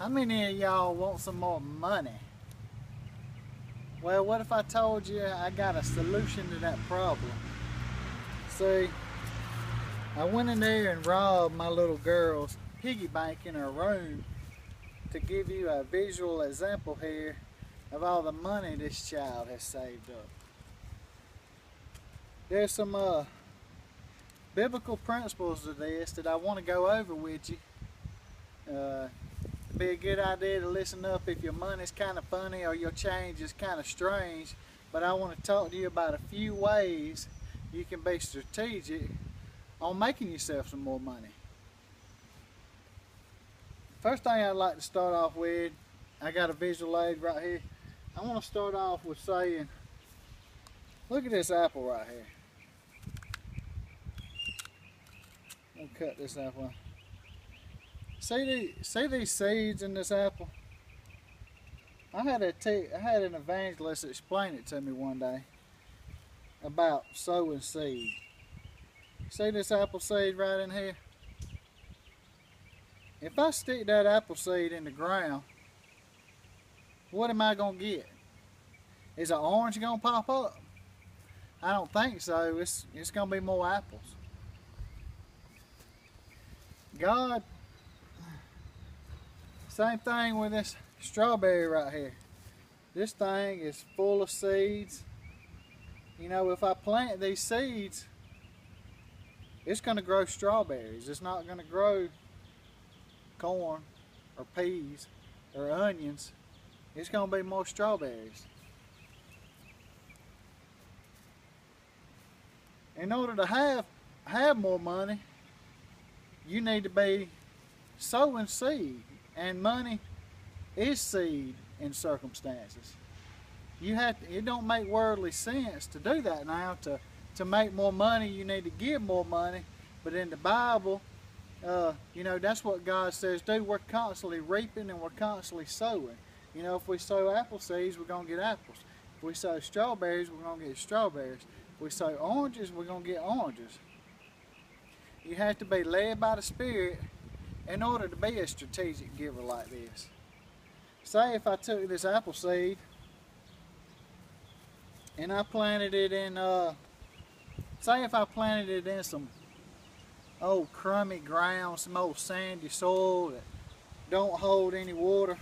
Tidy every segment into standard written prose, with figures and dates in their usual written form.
How many of y'all want some more money? Well, what if I told you I got a solution to that problem? See, I went in there and robbed my little girl's piggy bank in her room to give you a visual example here of all the money this child has saved up. There's some biblical principles to this that I want to go over with you. It'd be a good idea to listen up if your money's kind of funny or your change is kind of strange, but I want to talk to you about a few ways you can be strategic on making yourself some more money. First thing I'd like to start off with, I got a visual aid right here. I want to start off with saying, look at this apple right here. I'll cut this apple. See these seeds in this apple? I had an evangelist explain it to me one day about sowing seed. See this apple seed right in here? If I stick that apple seed in the ground, what am I going to get? Is an orange going to pop up? I don't think so. It's going to be more apples. God, same thing with this strawberry right here. This thing is full of seeds. You know, if I plant these seeds, it's going to grow strawberries. It's not going to grow corn or peas or onions. It's going to be more strawberries. In order to have more money, you need to be sowing seed, and money is seed in circumstances. It don't make worldly sense to do that now. To make more money, you need to give more money, but in the Bible, you know, that's what God says do. We're constantly reaping and we're constantly sowing. You know, if we sow apple seeds, we're going to get apples. If we sow strawberries, we're going to get strawberries. If we sow oranges, we're going to get oranges. You have to be led by the Spirit in order to be a strategic giver like this. Say if I took this apple seed and I planted it in, say if I planted it in some old crummy ground, some old sandy soil that don't hold any water.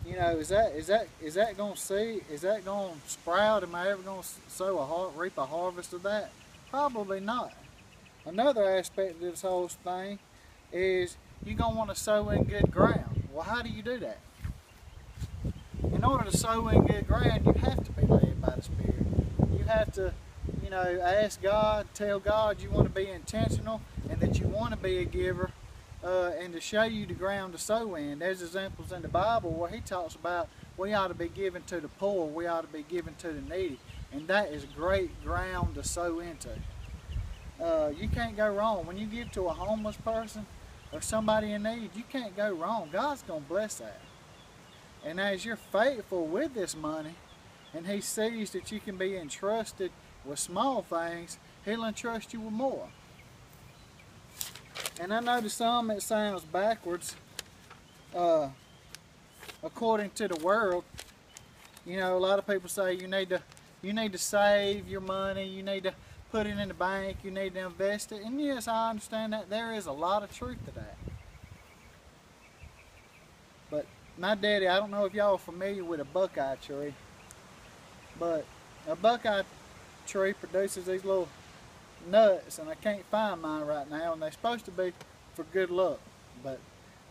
You know, is that going to seed? Is that going to sprout? Am I ever going to reap a harvest of that? Probably not. Another aspect of this whole thing is you're going to want to sow in good ground. Well, how do you do that? In order to sow in good ground, you have to be led by the Spirit. You have to, you know, ask God, tell God you want to be intentional and that you want to be a giver, and to show you the ground to sow in. There's examples in the Bible where he talks about we ought to be giving to the poor, we ought to be giving to the needy, and that is great ground to sow into. You can't go wrong. When you give to a homeless person or somebody in need, you can't go wrong. God's going to bless that. And as you're faithful with this money, and he sees that you can be entrusted with small things, he'll entrust you with more. And I know to some it sounds backwards, according to the world. You know, a lot of people say you need to save your money, you need to put it in the bank, you need to invest it. And yes, I understand that. There is a lot of truth to that. But my daddy, I don't know if y'all are familiar with a buckeye tree, but a buckeye tree produces these little nuts, and I can't find mine right now, and they're supposed to be for good luck, but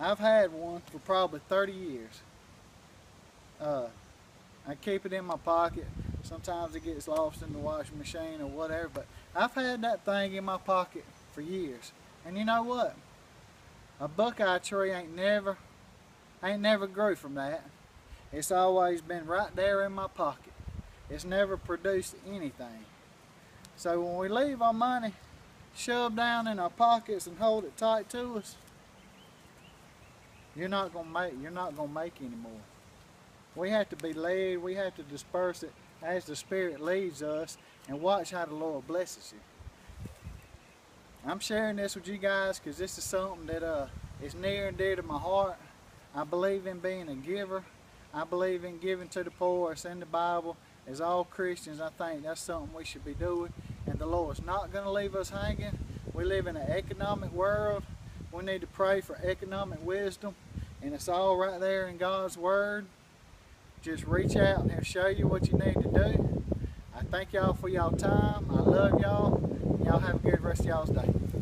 I've had one for probably 30 years. I keep it in my pocket. Sometimes it gets lost in the washing machine or whatever, but I've had that thing in my pocket for years. And you know what? A buckeye tree ain't never grew from that. It's always been right there in my pocket. It's never produced anything. So when we leave our money shoved down in our pockets and hold it tight to us, you're not gonna make any more. We have to be led. We have to disperse it as the Spirit leads us, and watch how the Lord blesses you. I'm sharing this with you guys because this is something that is near and dear to my heart. I believe in being a giver. I believe in giving to the poor. It's in the Bible. As all Christians, I think that's something we should be doing. And the Lord's not going to leave us hanging. We live in an economic world. We need to pray for economic wisdom. And it's all right there in God's Word. Just reach out and He'll show you what you need to do. I thank y'all for y'all time. I love y'all. Y'all have a good rest of y'all's day.